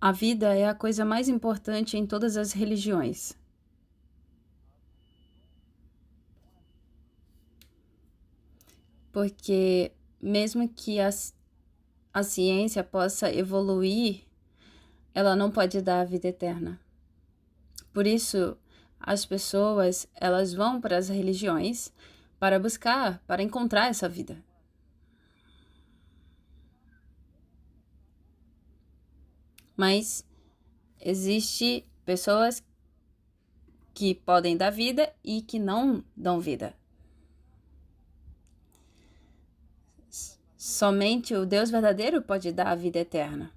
A vida é a coisa mais importante em todas as religiões. Porque mesmo que a ciência possa evoluir, ela não pode dar a vida eterna. Por isso, as pessoas, elas vão para as religiões para buscar, para encontrar essa vida. Mas existe pessoas que podem dar vida e que não dão vida. Somente o Deus verdadeiro pode dar a vida eterna.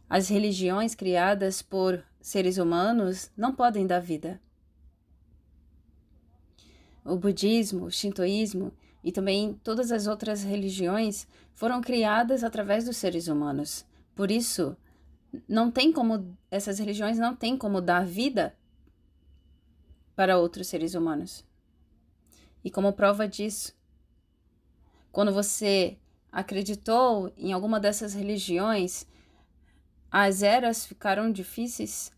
As religiões criadas por seres humanos não podem dar vida. O budismo, o shintoísmo e também todas as outras religiões foram criadas através dos seres humanos. Por isso, essas religiões não têm como dar vida para outros seres humanos. E como prova disso, quando você acreditou em alguma dessas religiões, as eras ficaram difíceis,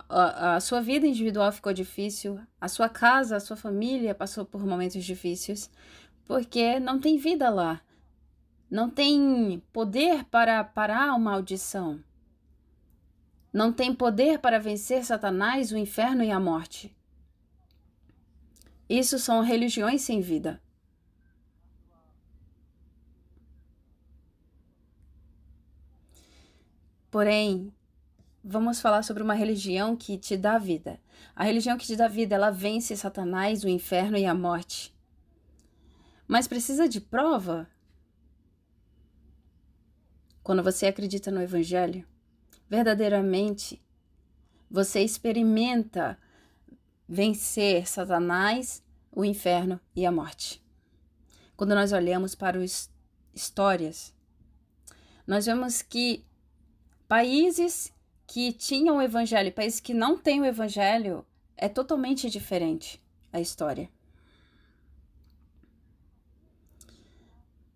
a sua vida individual ficou difícil, a sua casa, a sua família passou por momentos difíceis, porque não tem vida lá. Não tem poder para parar a maldição. Não tem poder para vencer Satanás, o inferno e a morte. Isso são religiões sem vida. Porém, vamos falar sobre uma religião que te dá vida. A religião que te dá vida, ela vence Satanás, o inferno e a morte. Mas precisa de prova? Quando você acredita no Evangelho, verdadeiramente, você experimenta vencer Satanás, o inferno e a morte. Quando nós olhamos para as histórias, nós vemos que países que tinham o Evangelho e países que não têm o Evangelho é totalmente diferente a história.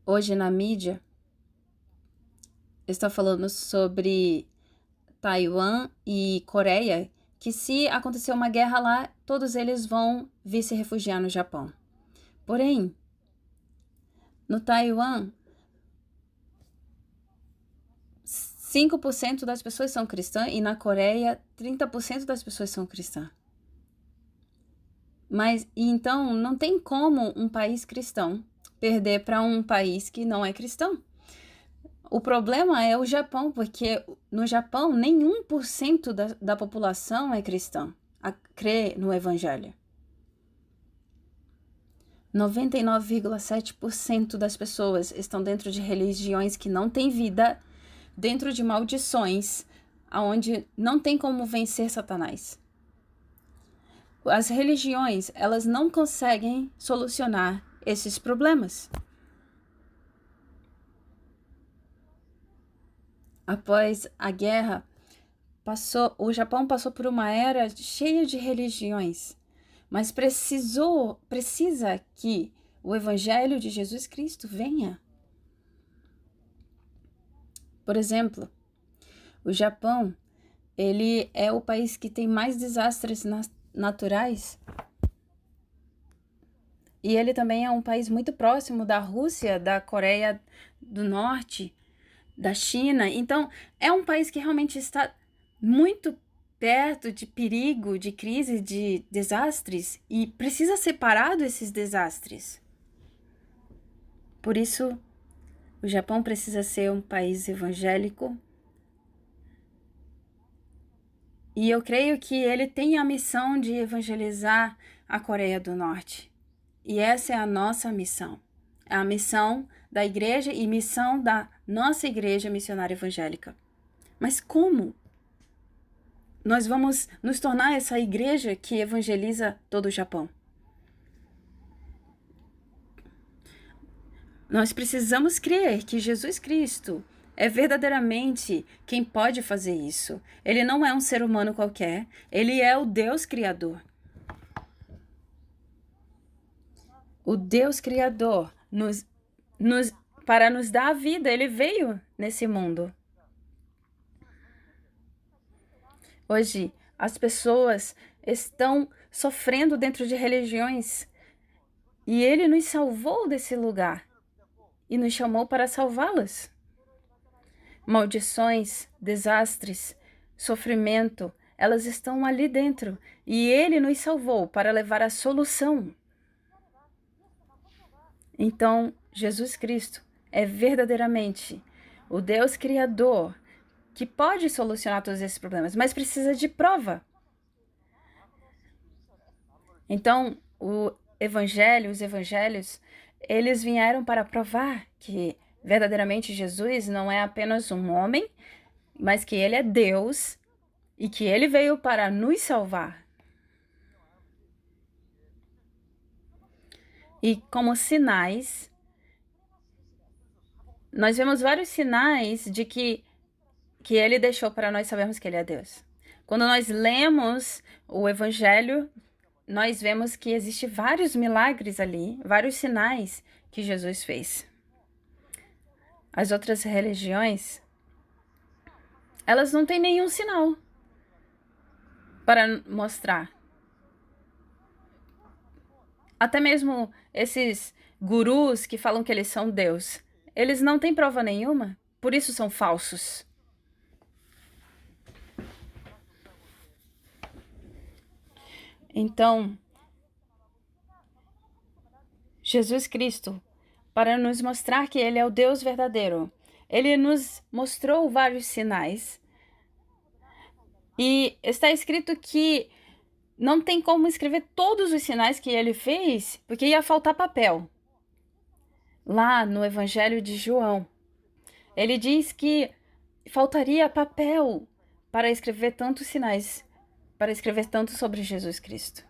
Hoje na mídia, está falando sobre Taiwan e Coreia, que se acontecer uma guerra lá, todos eles vão vir se refugiar no Japão. Porém, no Taiwan, 5% das pessoas são cristãs e na Coreia, 30% das pessoas são cristãs. Mas, então, não tem como um país cristão perder para um país que não é cristão. O problema é o Japão, porque no Japão, nenhum por cento da população é cristã, crê no Evangelho. 99,7% das pessoas estão dentro de religiões que não têm vida, dentro de maldições, onde não tem como vencer Satanás. As religiões, elas não conseguem solucionar esses problemas. Após a guerra, o Japão passou por uma era cheia de religiões, mas precisa que o Evangelho de Jesus Cristo venha. Por exemplo, o Japão, ele é o país que tem mais desastres naturais. E ele também é um país muito próximo da Rússia, da Coreia do Norte, da China. Então, é um país que realmente está muito perto de perigo, de crise, de desastres e precisa ser parado esses desastres. Por isso, o Japão precisa ser um país evangélico. E eu creio que ele tem a missão de evangelizar a Coreia do Norte. E essa é a nossa missão. É a missão da igreja e missão da nossa igreja missionária evangélica. Mas como nós vamos nos tornar essa igreja que evangeliza todo o Japão? Nós precisamos crer que Jesus Cristo é verdadeiramente quem pode fazer isso. Ele não é um ser humano qualquer, ele é o Deus Criador. O Deus Criador para nos dar a vida, ele veio nesse mundo. Hoje, as pessoas estão sofrendo dentro de religiões e Ele nos salvou desse lugar e nos chamou para salvá-las. Maldições, desastres, sofrimento, elas estão ali dentro e Ele nos salvou para levar a solução. Então, Jesus Cristo é verdadeiramente o Deus Criador que pode solucionar todos esses problemas, mas precisa de prova. Então, os evangelhos, eles vieram para provar que verdadeiramente Jesus não é apenas um homem, mas que ele é Deus e que ele veio para nos salvar. E como sinais, nós vemos vários sinais de que ele deixou para nós sabermos que ele é Deus. Quando nós lemos o Evangelho, nós vemos que existem vários milagres ali, vários sinais que Jesus fez. As outras religiões, elas não têm nenhum sinal para mostrar. Até mesmo esses gurus que falam que eles são Deus, eles não têm prova nenhuma, por isso são falsos. Então, Jesus Cristo, para nos mostrar que Ele é o Deus verdadeiro, Ele nos mostrou vários sinais. E está escrito que não tem como escrever todos os sinais que Ele fez, porque ia faltar papel. Lá no Evangelho de João, ele diz que faltaria papel para escrever tantos sinais, para escrever tanto sobre Jesus Cristo.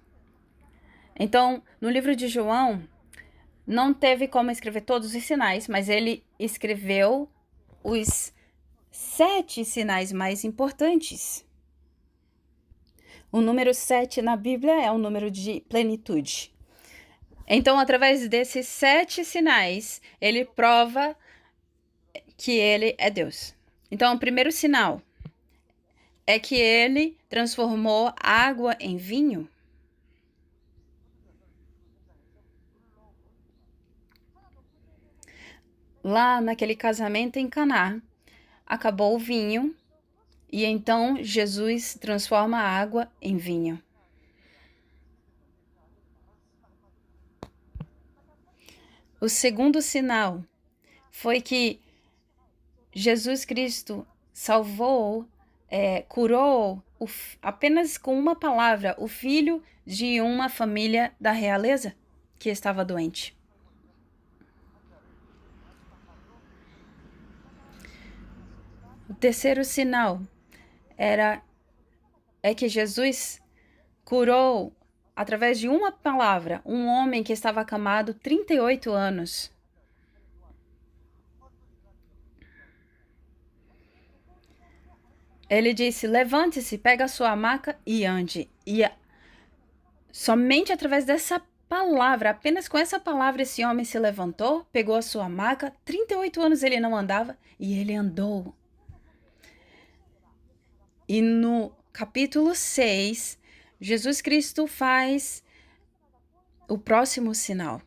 Então, no livro de João, não teve como escrever todos os sinais, mas ele escreveu os 7 sinais mais importantes. O número 7 na Bíblia é um número de plenitude. Então, através desses 7 sinais, ele prova que ele é Deus. Então, o primeiro sinal é que ele transformou água em vinho. Lá naquele casamento em Caná, acabou o vinho e então Jesus transforma a água em vinho. O segundo sinal foi que Jesus Cristo salvou, curou apenas com uma palavra o filho de uma família da realeza que estava doente. O terceiro sinal é que Jesus curou, através de uma palavra, um homem que estava acamado 38 anos. Ele disse: levante-se, pega a sua maca e ande. E somente através dessa palavra, apenas com essa palavra, esse homem se levantou, pegou a sua maca. 38 anos ele não andava e ele andou. E no capítulo 6, Jesus Cristo faz o próximo sinal.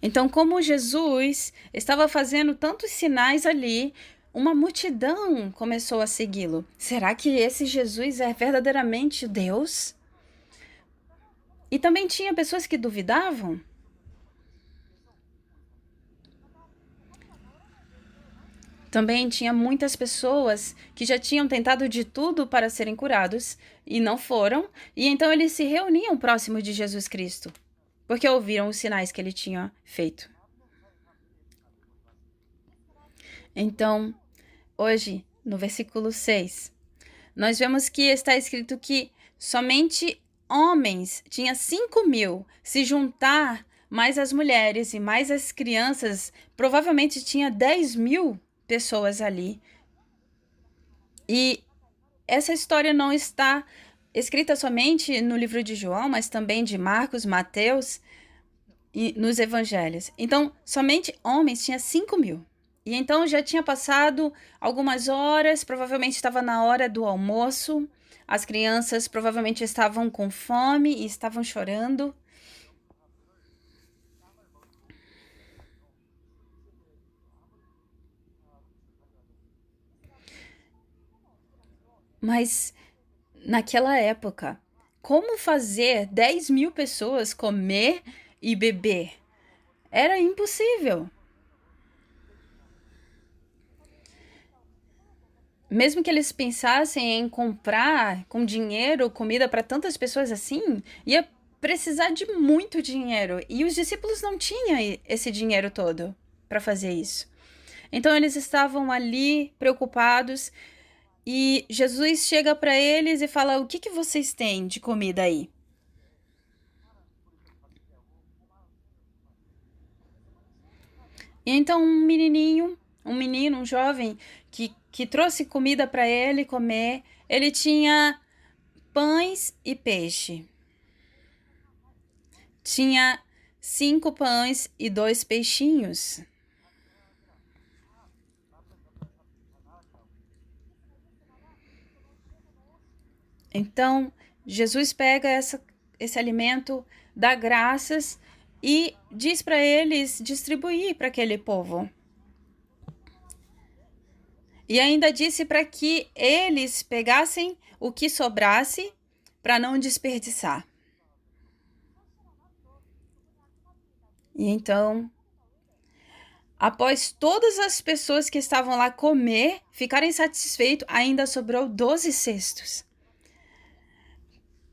Então, como Jesus estava fazendo tantos sinais ali, uma multidão começou a segui-lo. Será que esse Jesus é verdadeiramente Deus? E também tinha pessoas que duvidavam. Também tinha muitas pessoas que já tinham tentado de tudo para serem curados e não foram, e então eles se reuniam próximo de Jesus Cristo, porque ouviram os sinais que ele tinha feito. Então, hoje, no versículo 6, nós vemos que está escrito que somente homens, tinha 5.000, se juntar mais as mulheres e mais as crianças, provavelmente tinha 10.000 pessoas ali. E essa história não está escrita somente no livro de João, mas também de Marcos, Mateus e nos evangelhos. Então, somente homens tinha 5.000. E então já tinha passado algumas horas, provavelmente estava na hora do almoço. As crianças provavelmente estavam com fome e estavam chorando. Mas naquela época, como fazer 10.000 pessoas comer e beber? Era impossível. Mesmo que eles pensassem em comprar com dinheiro comida para tantas pessoas assim, ia precisar de muito dinheiro. E os discípulos não tinham esse dinheiro todo para fazer isso. Então eles estavam ali preocupados e Jesus chega para eles e fala: "O que que vocês têm de comida aí?" E então um jovem que trouxe comida para ele comer, ele tinha pães e peixe. Tinha 5 pães e 2 peixinhos. Então, Jesus pega esse alimento, dá graças e diz para eles distribuir para aquele povo. E ainda disse para que eles pegassem o que sobrasse para não desperdiçar. E então, após todas as pessoas que estavam lá comer, ficarem satisfeitos, ainda sobrou 12 cestos.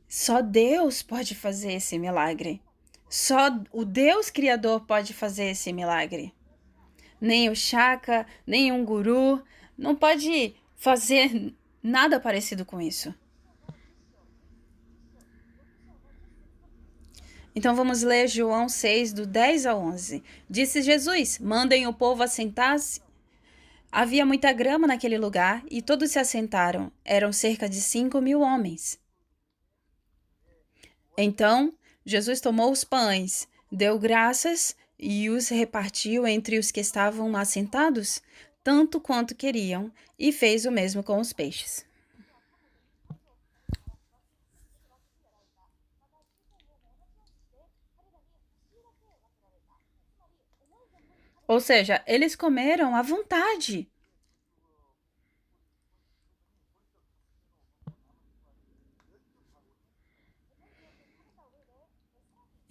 Só Deus pode fazer esse milagre. Só o Deus Criador pode fazer esse milagre. Nem o Chaka, nem um guru não pode fazer nada parecido com isso. Então vamos ler João 6, do 10 ao 11. Disse Jesus: Mandem o povo assentar-se. Havia muita grama naquele lugar e todos se assentaram. Eram cerca de 5.000 homens. Então Jesus tomou os pães, deu graças e os repartiu entre os que estavam assentados, tanto quanto queriam, e fez o mesmo com os peixes. Ou seja, eles comeram à vontade.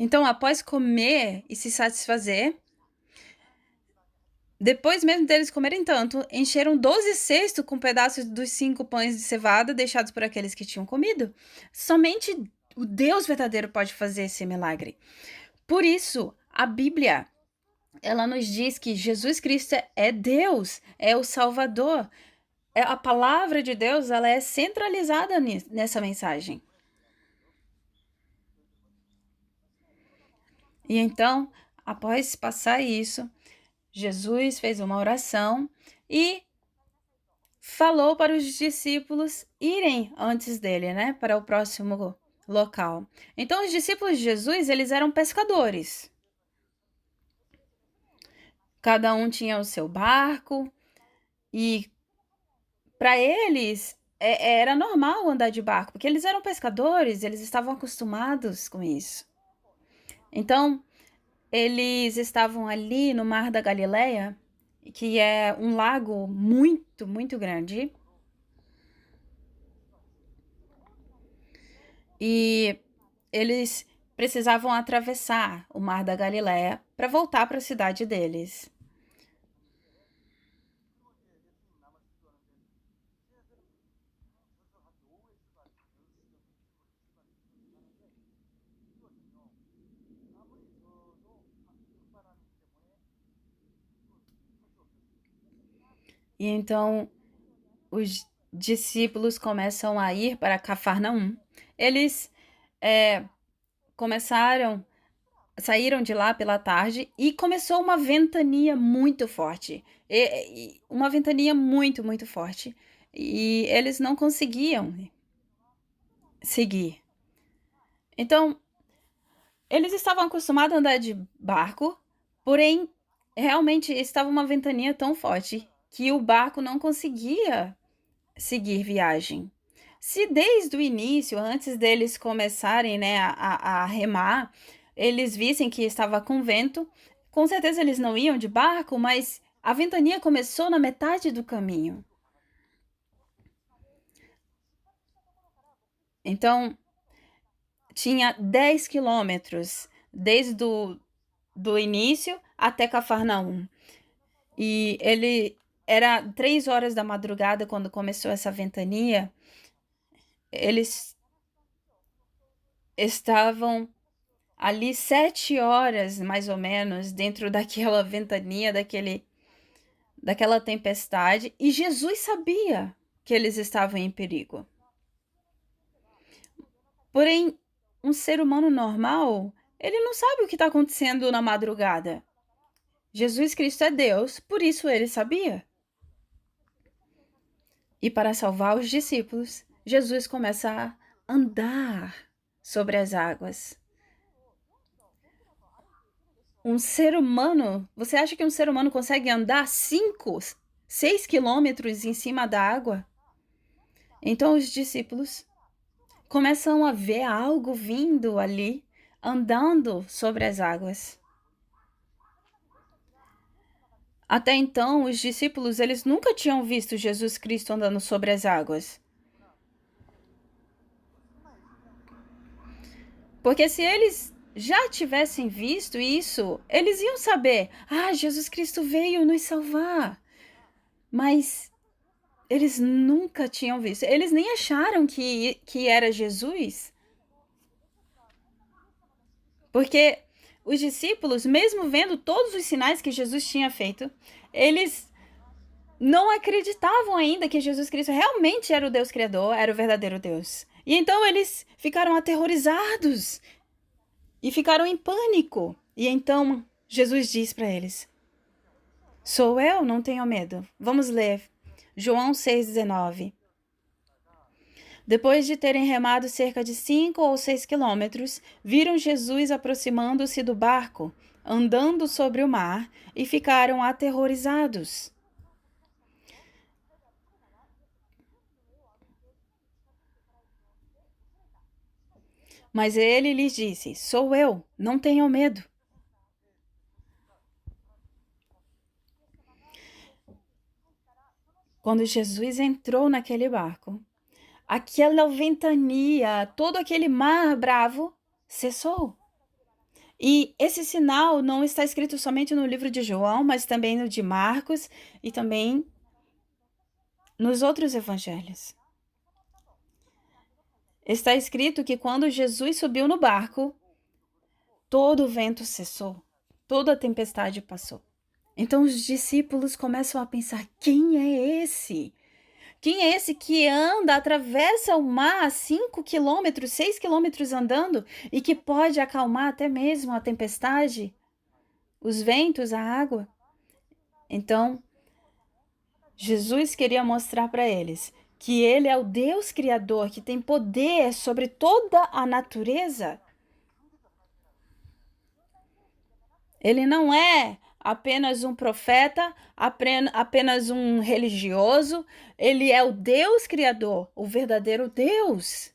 Então, após comer e se satisfazer, depois mesmo deles comerem tanto, encheram 12 cestos com pedaços dos 5 pães de cevada deixados por aqueles que tinham comido. Somente o Deus verdadeiro pode fazer esse milagre. Por isso, a Bíblia, ela nos diz que Jesus Cristo é Deus, é o Salvador. A palavra de Deus, ela é centralizada nessa mensagem. E então, após passar isso, Jesus fez uma oração e falou para os discípulos irem antes dele, né, para o próximo local. Então, os discípulos de Jesus, eles eram pescadores. Cada um tinha o seu barco e para eles era normal andar de barco, porque eles eram pescadores, eles estavam acostumados com isso. Então, eles estavam ali no Mar da Galileia, que é um lago muito, muito grande. E eles precisavam atravessar o Mar da Galileia para voltar para a cidade deles. E então os discípulos começam a ir para Cafarnaum. Eles é, começaram, saíram de lá pela tarde e começou uma ventania muito forte. Uma ventania muito, muito forte. E eles não conseguiam seguir. Então, eles estavam acostumados a andar de barco, porém realmente estava uma ventania tão forte que o barco não conseguia seguir viagem. Se desde o início, antes deles começarem, né, a remar, eles vissem que estava com vento, com certeza eles não iam de barco, mas a ventania começou na metade do caminho. Então, tinha 10 quilômetros desde do início até Cafarnaum. E ele era 3 horas da madrugada quando começou essa ventania. Eles estavam ali 7 horas, mais ou menos, dentro daquela ventania, daquela tempestade. E Jesus sabia que eles estavam em perigo. Porém, um ser humano normal, ele não sabe o que está acontecendo na madrugada. Jesus Cristo é Deus, por isso ele sabia. E para salvar os discípulos, Jesus começa a andar sobre as águas. Um ser humano, você acha que um ser humano consegue andar 5, 6 quilômetros em cima da água? Então os discípulos começam a ver algo vindo ali, andando sobre as águas. Até então, os discípulos, eles nunca tinham visto Jesus Cristo andando sobre as águas. Porque se eles já tivessem visto isso, eles iam saber: ah, Jesus Cristo veio nos salvar. Mas eles nunca tinham visto. Eles nem acharam que era Jesus. Porque os discípulos, mesmo vendo todos os sinais que Jesus tinha feito, eles não acreditavam ainda que Jesus Cristo realmente era o Deus Criador, era o verdadeiro Deus. E então eles ficaram aterrorizados e ficaram em pânico. E então Jesus diz para eles: sou eu, não tenham medo. Vamos ler João 6,19. Depois de terem remado cerca de 5 ou 6 quilômetros, viram Jesus aproximando-se do barco, andando sobre o mar, e ficaram aterrorizados. Mas ele lhes disse: sou eu, não tenham medo. Quando Jesus entrou naquele barco, aquela ventania, todo aquele mar bravo cessou. E esse sinal não está escrito somente no livro de João, mas também no de Marcos e também nos outros evangelhos. Está escrito que quando Jesus subiu no barco, todo o vento cessou, toda a tempestade passou. Então os discípulos começam a pensar: quem é esse? Quem é esse que anda, atravessa o mar a 5 quilômetros, 6 quilômetros andando e que pode acalmar até mesmo a tempestade, os ventos, a água? Então, Jesus queria mostrar para eles que ele é o Deus Criador, que tem poder sobre toda a natureza. Ele não é apenas um profeta, apenas um religioso. Ele é o Deus Criador, o verdadeiro Deus.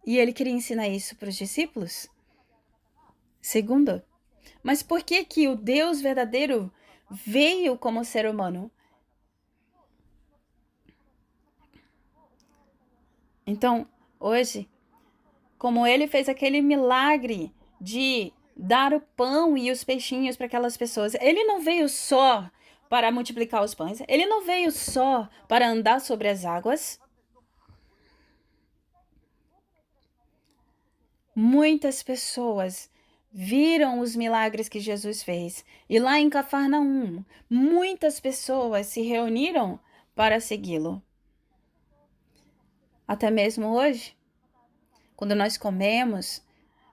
E ele queria ensinar isso para os discípulos. Segundo, mas por que que o Deus verdadeiro veio como ser humano? Então, hoje, como ele fez aquele milagre de dar o pão e os peixinhos para aquelas pessoas, ele não veio só para multiplicar os pães, ele não veio só para andar sobre as águas. Muitas pessoas viram os milagres que Jesus fez. E lá em Cafarnaum, muitas pessoas se reuniram para segui-lo. Até mesmo hoje, quando nós comemos,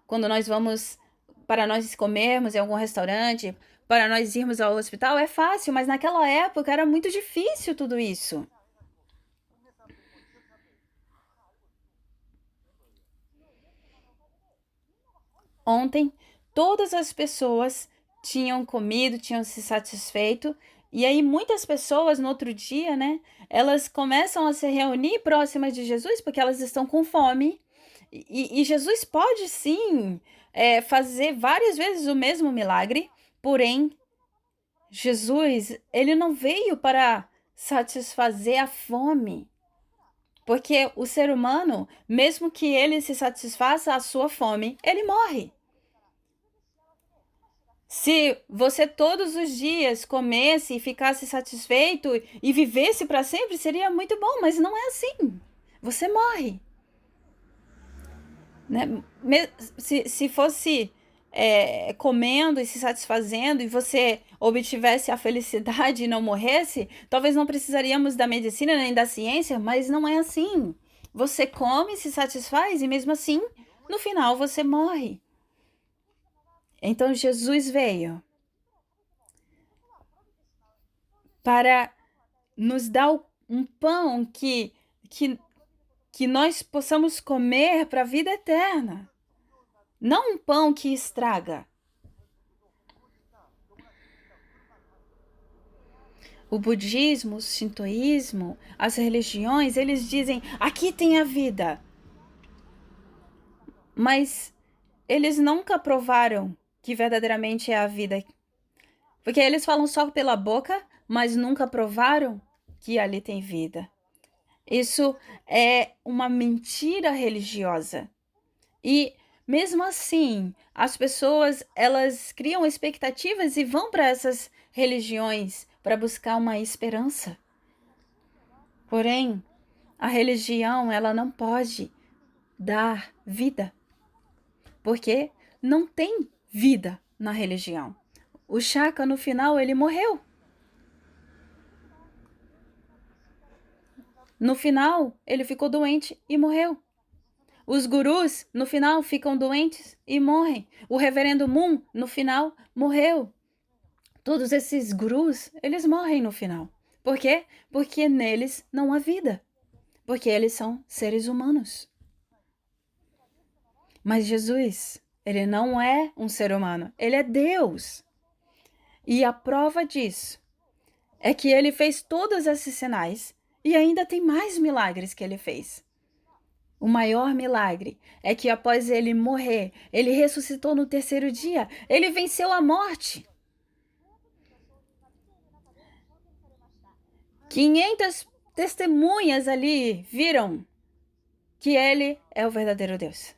quando nós vamos para nós comermos em algum restaurante, para nós irmos ao hospital, é fácil, mas naquela época era muito difícil tudo isso. Ontem, todas as pessoas tinham comido, tinham se satisfeito. E aí muitas pessoas no outro dia, né, elas começam a se reunir próximas de Jesus porque elas estão com fome. E Jesus pode sim fazer várias vezes o mesmo milagre, porém Jesus, ele não veio para satisfazer a fome. Porque o ser humano, mesmo que ele se satisfaça a sua fome, ele morre. Se você todos os dias comesse e ficasse satisfeito e vivesse para sempre, seria muito bom, mas não é assim. Você morre. Né? Se fosse comendo e se satisfazendo e você obtivesse a felicidade e não morresse, talvez não precisaríamos da medicina nem da ciência, mas não é assim. Você come, se satisfaz e mesmo assim, no final você morre. Então Jesus veio para nos dar um pão que nós possamos comer para a vida eterna. Não um pão que estraga. O budismo, o shintoísmo, as religiões, eles dizem, aqui tem a vida. Mas eles nunca provaram que verdadeiramente é a vida. Porque eles falam só pela boca, mas nunca provaram que ali tem vida. Isso é uma mentira religiosa. E mesmo assim, as pessoas, elas criam expectativas e vão para essas religiões para buscar uma esperança. Porém, a religião, ela não pode dar vida, porque não tem vida na religião. O Shaka, no final, ele morreu. No final, ele ficou doente e morreu. Os gurus, no final, ficam doentes e morrem. O reverendo Moon, no final, morreu. Todos esses gurus, eles morrem no final. Por quê? Porque neles não há vida. Porque eles são seres humanos. Mas Jesus, ele não é um ser humano. Ele é Deus. E a prova disso é que ele fez todos esses sinais e ainda tem mais milagres que ele fez. O maior milagre é que após ele morrer, ele ressuscitou no terceiro dia. Ele venceu a morte. 500 testemunhas ali viram que ele é o verdadeiro Deus.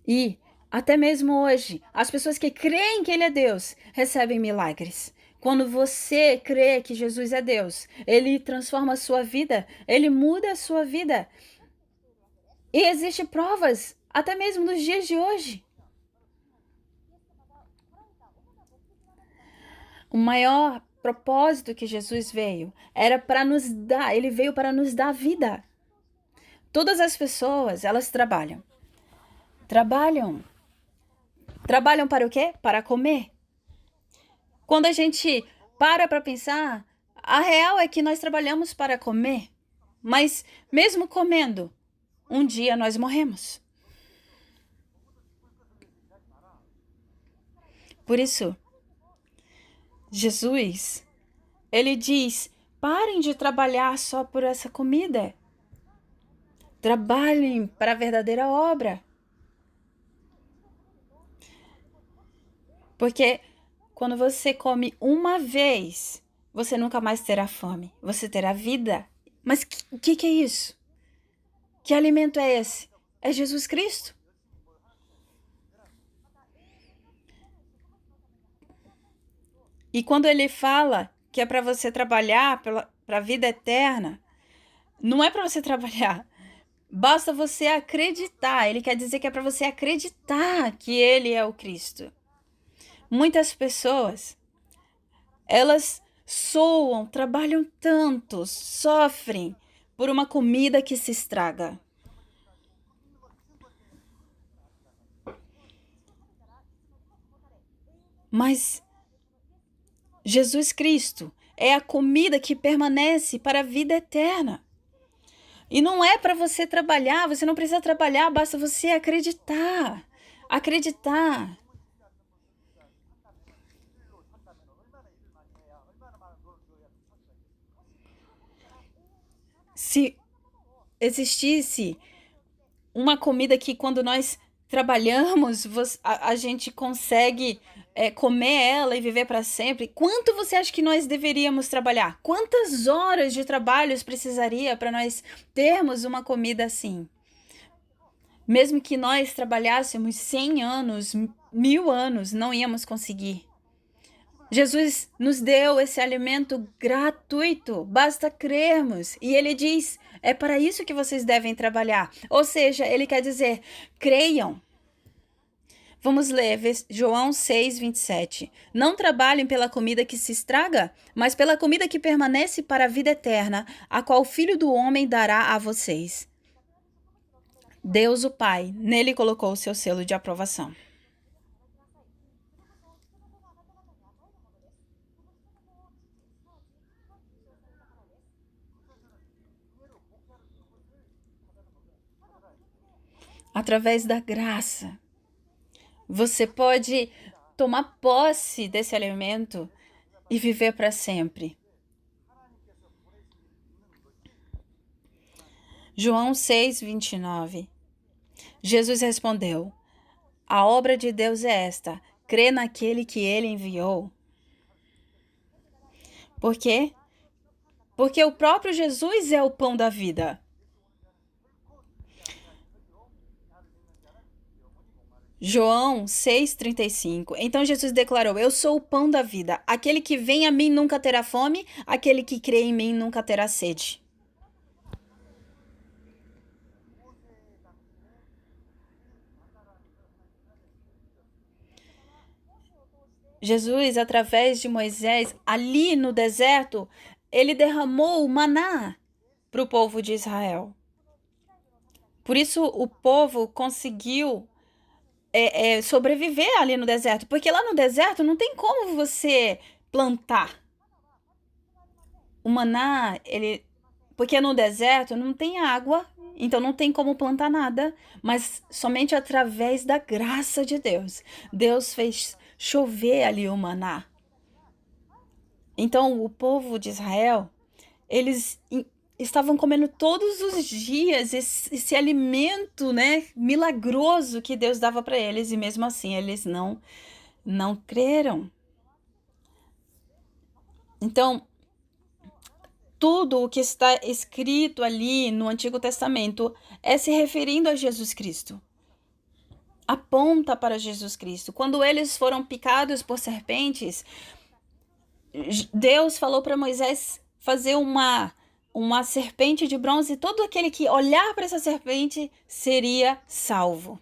E até mesmo hoje, as pessoas que creem que ele é Deus recebem milagres. Quando você crê que Jesus é Deus, ele transforma a sua vida, ele muda a sua vida. E existem provas, até mesmo nos dias de hoje. O maior propósito que Jesus veio era para nos dar, ele veio para nos dar vida. Todas as pessoas, elas trabalham. Trabalham para o quê? Para comer. Quando a gente para pensar, a real é que nós trabalhamos para comer. Mas mesmo comendo, um dia nós morremos. Por isso, Jesus, ele diz, parem de trabalhar só por essa comida. Trabalhem para a verdadeira obra. Porque quando você come uma vez, você nunca mais terá fome. Você terá vida. Mas o que é isso? Que alimento é esse? É Jesus Cristo. E quando ele fala que é para você trabalhar para a vida eterna, não é para você trabalhar. Basta você acreditar. Ele quer dizer que é para você acreditar que ele é o Cristo. Muitas pessoas, elas soam, trabalham tanto, sofrem por uma comida que se estraga. Mas Jesus Cristo é a comida que permanece para a vida eterna. E não é para você trabalhar, você não precisa trabalhar, basta você acreditar. Acreditar. se existisse uma comida que quando nós trabalhamos, a gente consegue comer ela e viver para sempre, quanto você acha que nós deveríamos trabalhar? Quantas horas de trabalho precisaria para nós termos uma comida assim? Mesmo que nós trabalhássemos 100 anos, 1000 anos, não íamos conseguir. Jesus nos deu esse alimento gratuito, basta crermos. E ele diz: é para isso que vocês devem trabalhar. Ou seja, ele quer dizer: creiam. Vamos ler João 6, 27. Não trabalhem pela comida que se estraga, mas pela comida que permanece para a vida eterna, a qual o Filho do Homem dará a vocês. Deus, o Pai, nele colocou o seu selo de aprovação. Através da graça, você pode tomar posse desse alimento e viver para sempre. João 6, 29. Jesus respondeu: a obra de Deus é esta, crê naquele que ele enviou. Por quê? Porque o próprio Jesus é o pão da vida. João 6,35. Então Jesus declarou: eu sou o pão da vida. Aquele que vem a mim nunca terá fome, aquele que crê em mim nunca terá sede. Jesus, através de Moisés, ali no deserto, ele derramou o maná para o povo de Israel. Por isso o povo conseguiu sobreviver ali no deserto, porque lá no deserto não tem como você plantar. O maná, porque no deserto não tem água, então não tem como plantar nada, mas somente através da graça de Deus. Deus fez chover ali o maná. Então o povo de Israel, eles estavam comendo todos os dias esse alimento, né, milagroso que Deus dava para eles, e mesmo assim eles não creram. Então, tudo o que está escrito ali no Antigo Testamento é se referindo a Jesus Cristo. Aponta para Jesus Cristo. Quando eles foram picados por serpentes, Deus falou para Moisés fazer uma serpente de bronze, e todo aquele que olhar para essa serpente seria salvo.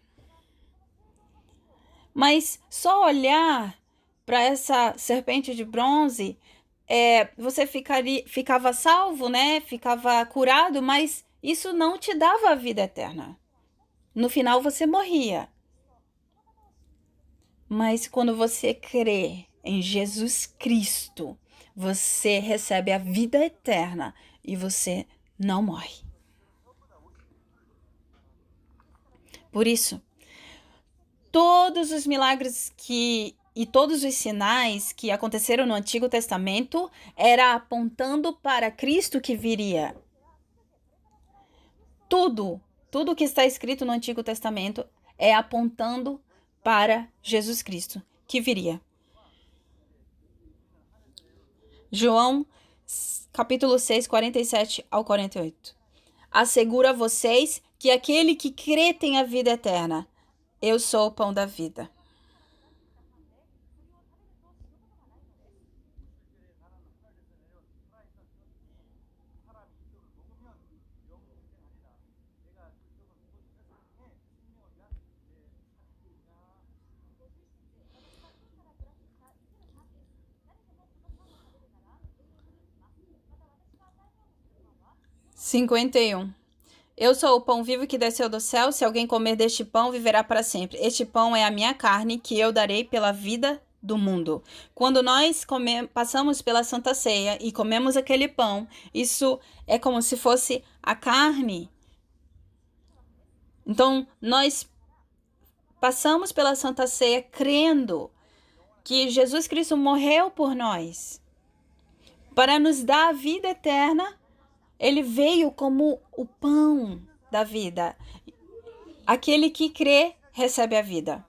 Mas só olhar para essa serpente de bronze, você ficava salvo, né? Ficava curado, mas isso não te dava a vida eterna. No final você morria. Mas quando você crê em Jesus Cristo, você recebe a vida eterna e você não morre. Por isso, todos os milagres e todos os sinais que aconteceram no Antigo Testamento era apontando para Cristo que viria. Tudo que está escrito no Antigo Testamento é apontando para Jesus Cristo que viria. João, capítulo 6, 47 ao 48. Asseguro a vocês que aquele que crê tem a vida eterna. Eu sou o pão da vida. (51) Eu sou o pão vivo que desceu do céu. Se alguém comer deste pão, viverá para sempre. Este pão é a minha carne, que eu darei pela vida do mundo. Quando nós passamos pela Santa Ceia e comemos aquele pão, isso é como se fosse a carne. Então, nós passamos pela Santa Ceia crendo que Jesus Cristo morreu por nós para nos dar a vida eterna ele veio como o pão da vida. Aquele que crê recebe a vida.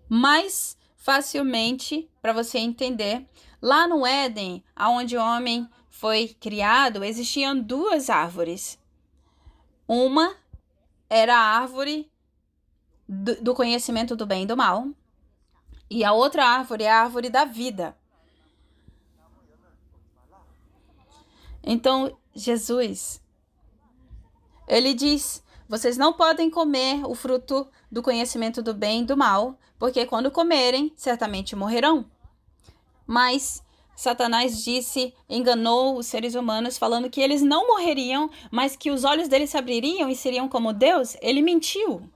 Mais facilmente, para você entender, lá no Éden, onde o homem foi criado, existiam duas árvores. Uma era a árvore do conhecimento do bem e do mal, e a outra árvore é a árvore da vida. Então, Jesus, ele diz: vocês não podem comer o fruto do conhecimento do bem e do mal, porque quando comerem, certamente morrerão. Mas Satanás enganou os seres humanos, falando que eles não morreriam, mas que os olhos deles se abririam e seriam como Deus. Ele mentiu.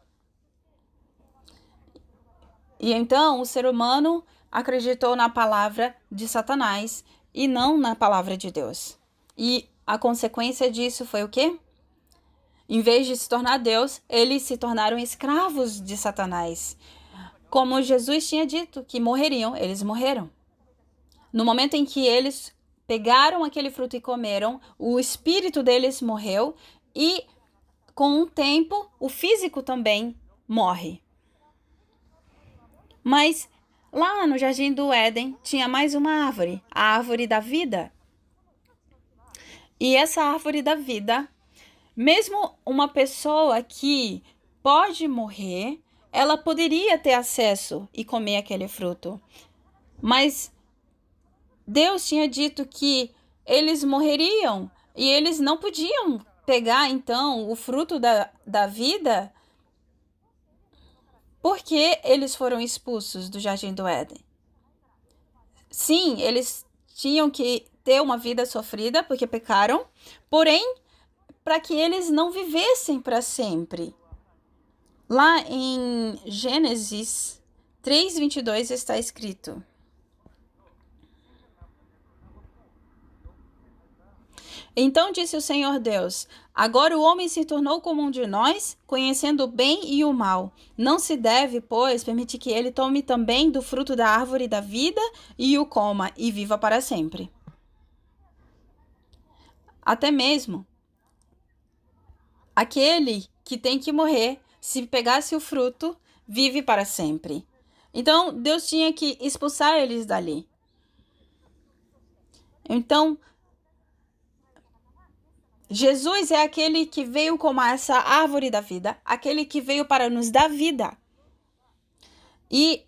E então o ser humano acreditou na palavra de Satanás e não na palavra de Deus. E a consequência disso foi o quê? Em vez de se tornar Deus, eles se tornaram escravos de Satanás. Como Jesus tinha dito que morreriam, eles morreram. No momento em que eles pegaram aquele fruto e comeram, o espírito deles morreu e, com o tempo, o físico também morre. Mas lá no Jardim do Éden tinha mais uma árvore, a árvore da vida. E essa árvore da vida, mesmo uma pessoa que pode morrer, ela poderia ter acesso e comer aquele fruto. Mas Deus tinha dito que eles morreriam e eles não podiam pegar, então, o fruto da vida porque eles foram expulsos do Jardim do Éden. Sim, eles tinham que ter uma vida sofrida porque pecaram, porém, para que eles não vivessem para sempre. Lá em Gênesis 3:22 está escrito: então disse o Senhor Deus: agora o homem se tornou como um de nós, conhecendo o bem e o mal. Não se deve, pois, permitir que ele tome também do fruto da árvore da vida e o coma e viva para sempre. Até mesmo aquele que tem que morrer, se pegasse o fruto, vive para sempre. Então Deus tinha que expulsar eles dali. Então Jesus é aquele que veio como essa árvore da vida, aquele que veio para nos dar vida. E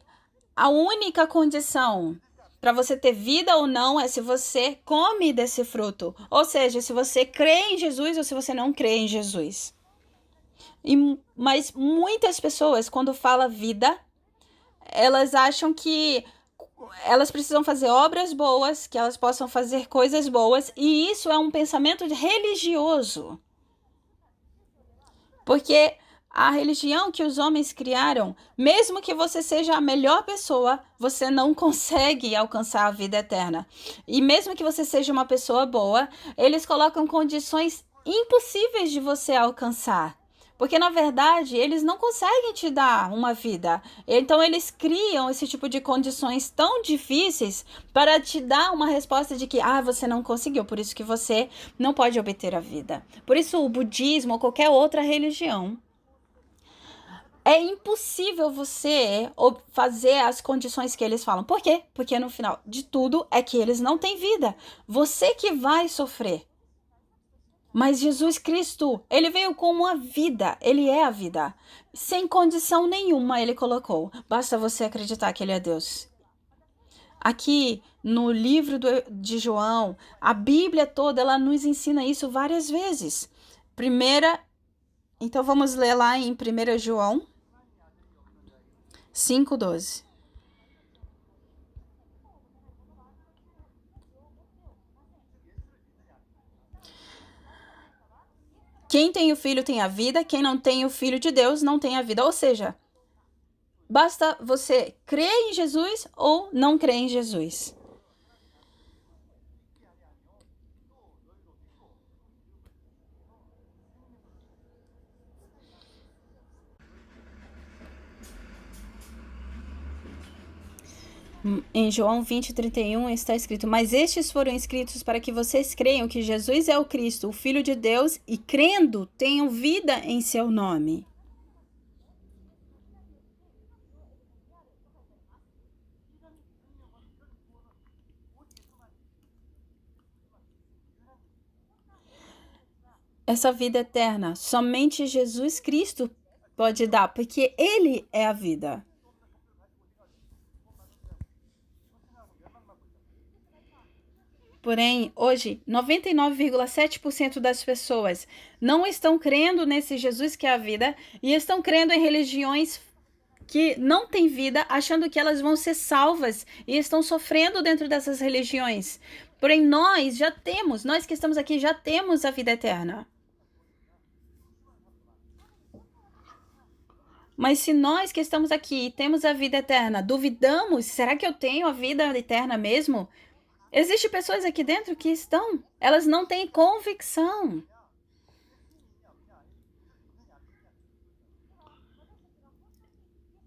a única condição para você ter vida ou não é se você come desse fruto. Ou seja, se você crê em Jesus ou se você não crê em Jesus. Mas muitas pessoas, quando falam vida, elas acham que elas precisam fazer obras boas, que elas possam fazer coisas boas, e isso é um pensamento religioso. Porque a religião que os homens criaram, mesmo que você seja a melhor pessoa, você não consegue alcançar a vida eterna. E mesmo que você seja uma pessoa boa, eles colocam condições impossíveis de você alcançar. Porque, na verdade, eles não conseguem te dar uma vida. Então, eles criam esse tipo de condições tão difíceis para te dar uma resposta de que, você não conseguiu, por isso que você não pode obter a vida. Por isso, o budismo ou qualquer outra religião, é impossível você fazer as condições que eles falam. Por quê? Porque, no final de tudo, é que eles não têm vida. Você que vai sofrer. Mas Jesus Cristo, ele veio com uma vida, ele é a vida. Sem condição nenhuma ele colocou. Basta você acreditar que ele é Deus. Aqui no livro de João, a Bíblia toda, ela nos ensina isso várias vezes. Então vamos ler lá em 1 João 5:12. Quem tem o Filho tem a vida, quem não tem o Filho de Deus não tem a vida. Ou seja, basta você crer em Jesus ou não crer em Jesus. Em João 20:31 está escrito: mas estes foram escritos para que vocês creiam que Jesus é o Cristo, o Filho de Deus, e crendo tenham vida em seu nome. Essa vida eterna, somente Jesus Cristo pode dar, porque Ele é a vida. Porém, hoje, 99,7% das pessoas não estão crendo nesse Jesus que é a vida e estão crendo em religiões que não têm vida, achando que elas vão ser salvas e estão sofrendo dentro dessas religiões. Porém, nós que estamos aqui já temos a vida eterna. Mas se nós que estamos aqui temos a vida eterna, duvidamos, será que eu tenho a vida eterna mesmo? Existem pessoas aqui dentro que elas não têm convicção.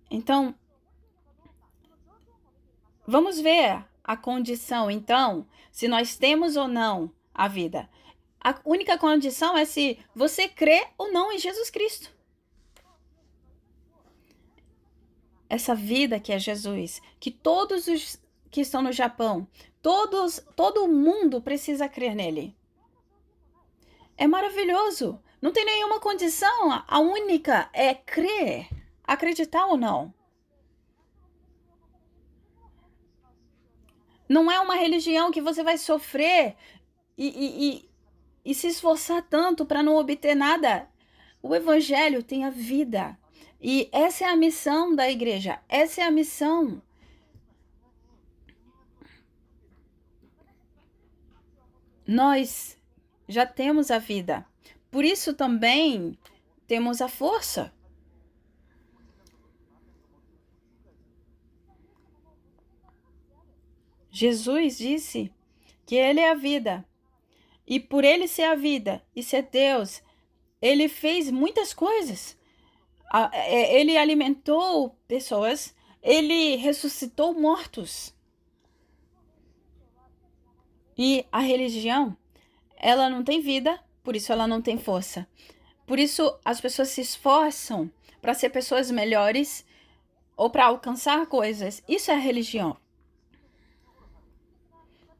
Então, vamos ver a condição, então, se nós temos ou não a vida. A única condição é se você crê ou não em Jesus Cristo. Essa vida que é Jesus, que todos os que estão no Japão, todo mundo precisa crer nele. É maravilhoso. Não tem nenhuma condição. A única é crer, acreditar ou não. Não é uma religião que você vai sofrer e se esforçar tanto para não obter nada. O Evangelho tem a vida. E essa é a missão da igreja. Essa é a missão. Nós já temos a vida. Por isso também temos a força. Jesus disse que Ele é a vida. E por Ele ser a vida e ser Deus, Ele fez muitas coisas. Ele alimentou pessoas, Ele ressuscitou mortos. E a religião, ela não tem vida, por isso ela não tem força. Por isso as pessoas se esforçam para ser pessoas melhores ou para alcançar coisas. Isso é a religião.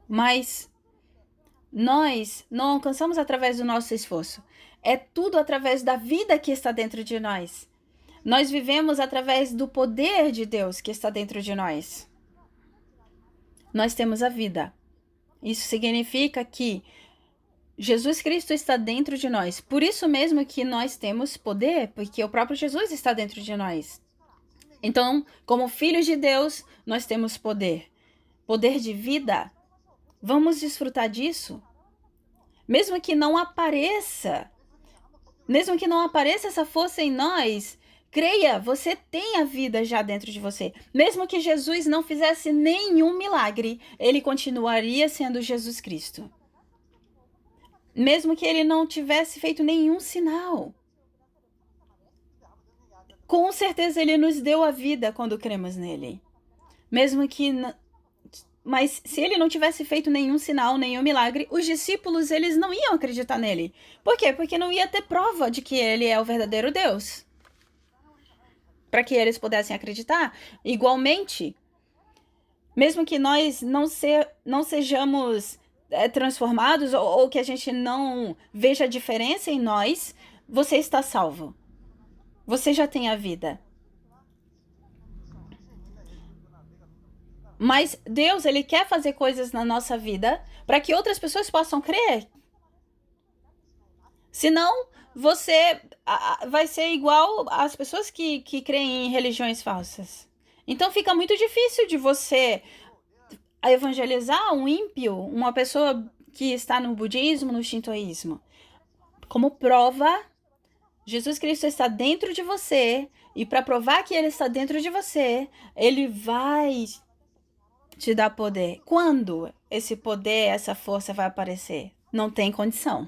Mas nós não alcançamos através do nosso esforço. É tudo através da vida que está dentro de nós. Nós vivemos através do poder de Deus que está dentro de nós. Nós temos a vida. Isso significa que Jesus Cristo está dentro de nós. Por isso mesmo que nós temos poder, porque o próprio Jesus está dentro de nós. Então, como filhos de Deus, nós temos poder. Poder de vida. Vamos desfrutar disso? Mesmo que não apareça essa força em nós, creia, você tem a vida já dentro de você. Mesmo que Jesus não fizesse nenhum milagre, ele continuaria sendo Jesus Cristo. Mesmo que ele não tivesse feito nenhum sinal. Com certeza ele nos deu a vida quando cremos nele. Mas se ele não tivesse feito nenhum sinal, nenhum milagre, os discípulos eles não iam acreditar nele. Por quê? Porque não ia ter prova de que ele é o verdadeiro Deus. Para que eles pudessem acreditar. Igualmente, mesmo que nós não sejamos transformados ou que a gente não veja a diferença em nós, você está salvo. Você já tem a vida. Mas Deus, ele quer fazer coisas na nossa vida para que outras pessoas possam crer. Senão, você vai ser igual às pessoas que creem em religiões falsas. Então fica muito difícil de você evangelizar um ímpio, uma pessoa que está no budismo, no shintoísmo. Como prova, Jesus Cristo está dentro de você, e para provar que ele está dentro de você, ele vai te dar poder. Quando esse poder, essa força vai aparecer? Não tem condição.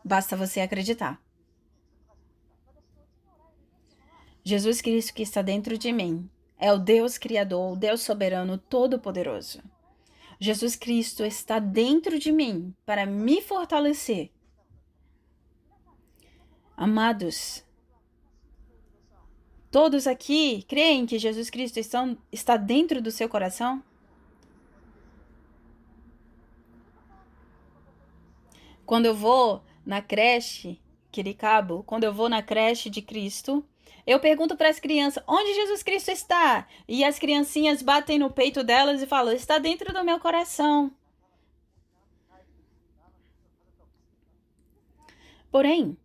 Basta você acreditar. Jesus Cristo que está dentro de mim é o Deus Criador, o Deus Soberano Todo-Poderoso. Jesus Cristo está dentro de mim para me fortalecer. Amados, todos aqui creem que Jesus Cristo está dentro do seu coração? Quando eu vou na creche, Quiricabo, quando eu vou na creche de Cristo, eu pergunto para as crianças, onde Jesus Cristo está? E as criancinhas batem no peito delas e falam, está dentro do meu coração. Porém,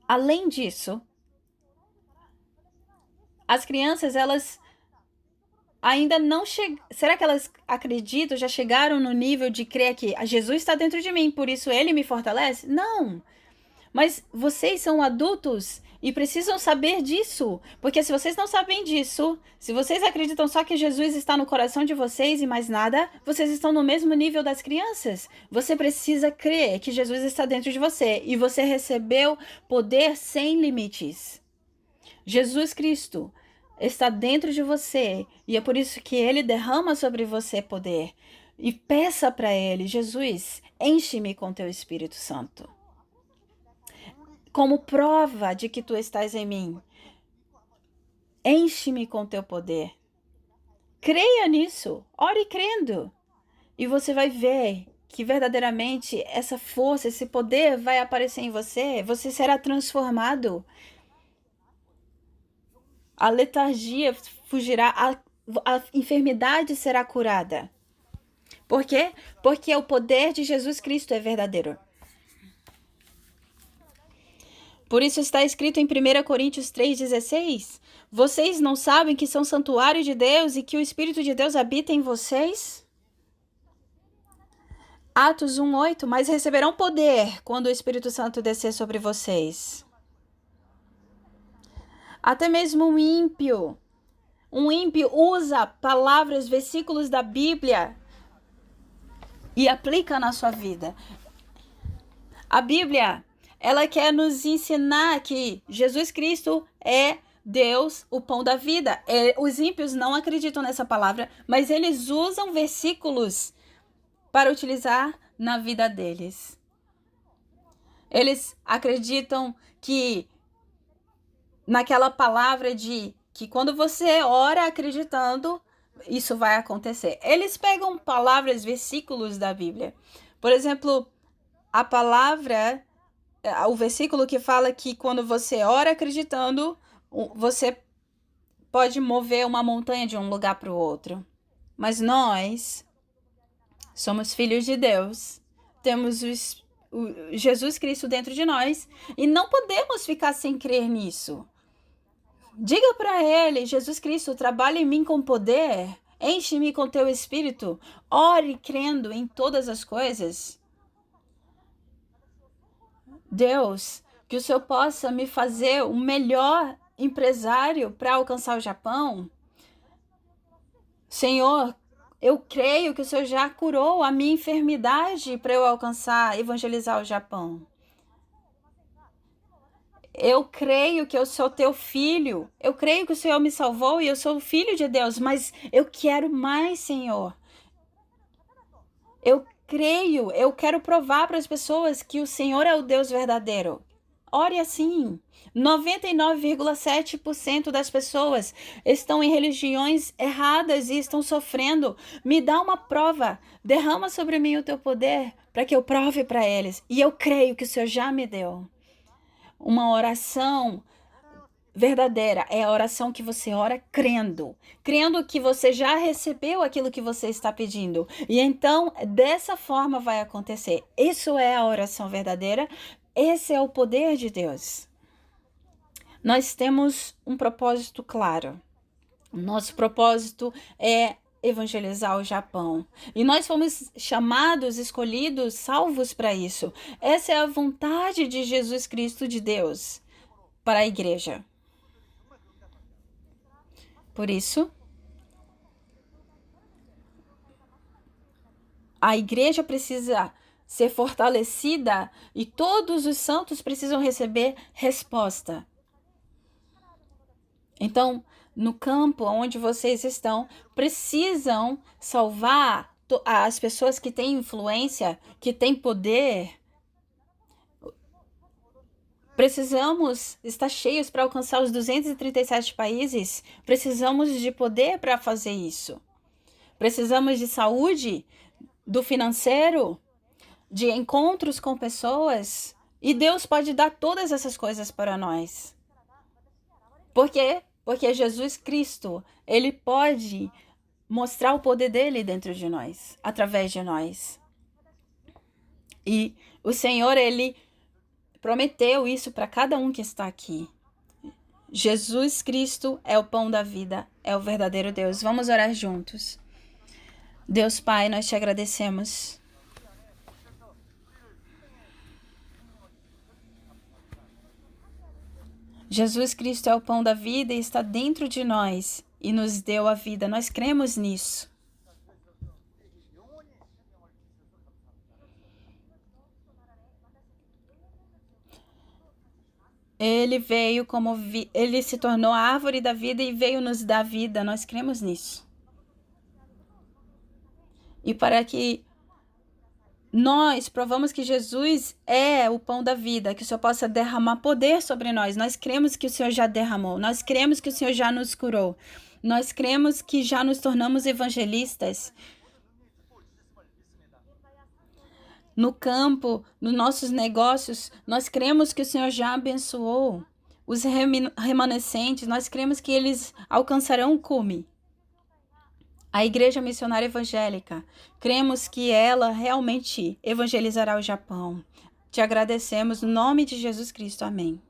além disso, as crianças, elas ainda não chegam. Será que elas acreditam, já chegaram no nível de crer que Jesus está dentro de mim, por isso ele me fortalece? Não. Mas vocês são adultos e precisam saber disso. Porque se vocês não sabem disso, se vocês acreditam só que Jesus está no coração de vocês e mais nada, vocês estão no mesmo nível das crianças. Você precisa crer que Jesus está dentro de você e você recebeu poder sem limites. Jesus Cristo está dentro de você e é por isso que ele derrama sobre você poder. E peça para ele, Jesus, enche-me com teu Espírito Santo. Como prova de que tu estás em mim, enche-me com teu poder. Creia nisso, ore crendo. E você vai ver que verdadeiramente essa força, esse poder vai aparecer em você. Você será transformado. A letargia fugirá, a enfermidade será curada. Por quê? Porque o poder de Jesus Cristo é verdadeiro. Por isso está escrito em 1 Coríntios 3,16: vocês não sabem que são santuário de Deus e que o Espírito de Deus habita em vocês? Atos 1,8: mas receberão poder quando o Espírito Santo descer sobre vocês. Até mesmo um ímpio usa palavras, versículos da Bíblia e aplica na sua vida. A Bíblia, ela quer nos ensinar que Jesus Cristo é Deus, o pão da vida. Os ímpios não acreditam nessa palavra, mas eles usam versículos para utilizar na vida deles. Eles acreditam que naquela palavra de que quando você ora acreditando, isso vai acontecer. Eles pegam palavras, versículos da Bíblia. Por exemplo, a palavra, o versículo que fala que quando você ora acreditando, você pode mover uma montanha de um lugar para o outro. Mas nós somos filhos de Deus, temos o Jesus Cristo dentro de nós e não podemos ficar sem crer nisso. Diga para ele, Jesus Cristo, trabalha em mim com poder, enche-me com teu Espírito, ore crendo em todas as coisas. Deus, que o Senhor possa me fazer o melhor empresário para alcançar o Japão. Senhor, eu creio que o Senhor já curou a minha enfermidade para eu alcançar, evangelizar o Japão. Eu creio que eu sou teu filho. Eu creio que o Senhor me salvou e eu sou o filho de Deus, mas eu quero mais, Senhor. Eu creio, eu quero provar para as pessoas que o Senhor é o Deus verdadeiro. Ore assim. 99,7% das pessoas estão em religiões erradas e estão sofrendo. Me dá uma prova. Derrama sobre mim o teu poder para que eu prove para eles. E eu creio que o Senhor já me deu. Uma oração verdadeira é a oração que você ora crendo que você já recebeu aquilo que você está pedindo. E então, dessa forma vai acontecer. Isso é a oração verdadeira. Esse é o poder de Deus. Nós temos um propósito claro. Nosso propósito é evangelizar o Japão. E nós fomos chamados, escolhidos, salvos para isso. Essa é a vontade de Jesus Cristo de Deus para a igreja. Por isso, a igreja precisa ser fortalecida e todos os santos precisam receber resposta. Então, no campo onde vocês estão, precisam salvar as pessoas que têm influência, que têm poder. Precisamos estar cheios para alcançar os 237 países. Precisamos de poder para fazer isso. Precisamos de saúde, do financeiro, de encontros com pessoas. E Deus pode dar todas essas coisas para nós. Por quê? Porque Jesus Cristo, ele pode mostrar o poder dele dentro de nós, através de nós. E o Senhor, ele prometeu isso para cada um que está aqui. Jesus Cristo é o pão da vida, é o verdadeiro Deus. Vamos orar juntos. Deus Pai, nós te agradecemos. Jesus Cristo é o pão da vida e está dentro de nós e nos deu a vida. Nós cremos nisso. Ele veio ele se tornou a árvore da vida e veio nos dar vida. Nós cremos nisso. E para que nós provamos que Jesus é o pão da vida, que o Senhor possa derramar poder sobre nós. Nós cremos que o Senhor já derramou. Nós cremos que o Senhor já nos curou. Nós cremos que já nos tornamos evangelistas. No campo, nos nossos negócios, nós cremos que o Senhor já abençoou. Os remanescentes, nós cremos que eles alcançarão o cume. A Igreja Missionária Evangélica, cremos que ela realmente evangelizará o Japão. Te agradecemos no nome de Jesus Cristo. Amém.